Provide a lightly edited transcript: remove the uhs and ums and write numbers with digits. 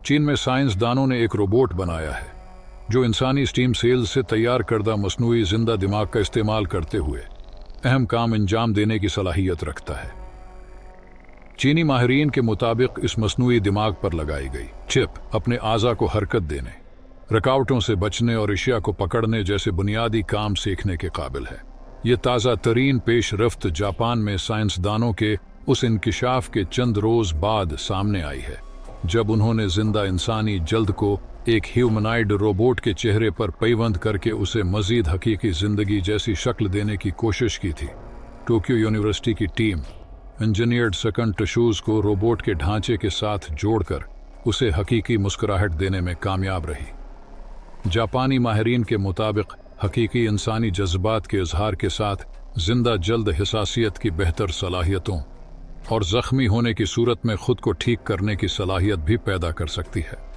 چین میں سائنس دانوں نے ایک روبوٹ بنایا ہے جو انسانی سٹیم سیلز سے تیار کردہ مصنوعی زندہ دماغ کا استعمال کرتے ہوئے اہم کام انجام دینے کی صلاحیت رکھتا ہے۔ چینی ماہرین کے مطابق اس مصنوعی دماغ پر لگائی گئی چپ اپنے اعضاء کو حرکت دینے، رکاوٹوں سے بچنے اور اشیاء کو پکڑنے جیسے بنیادی کام سیکھنے کے قابل ہے۔ یہ تازہ ترین پیش رفت جاپان میں سائنسدانوں کے اس انکشاف کے چند روز بعد سامنے آئی ہے جب انہوں نے زندہ انسانی جلد کو ایک ہیومنائڈ روبوٹ کے چہرے پر پیوند کر کے اسے مزید حقیقی زندگی جیسی شکل دینے کی کوشش کی تھی۔ ٹوکیو یونیورسٹی کی ٹیم انجینئرڈ سیکنڈ ٹشوز کو روبوٹ کے ڈھانچے کے ساتھ جوڑ کر اسے حقیقی مسکراہٹ دینے میں کامیاب رہی۔ جاپانی ماہرین کے مطابق حقیقی انسانی جذبات کے اظہار کے ساتھ زندہ جلد حساسیت کی بہتر صلاحیتوں اور زخمی ہونے کی صورت میں خود کو ٹھیک کرنے کی صلاحیت بھی پیدا کر سکتی ہے۔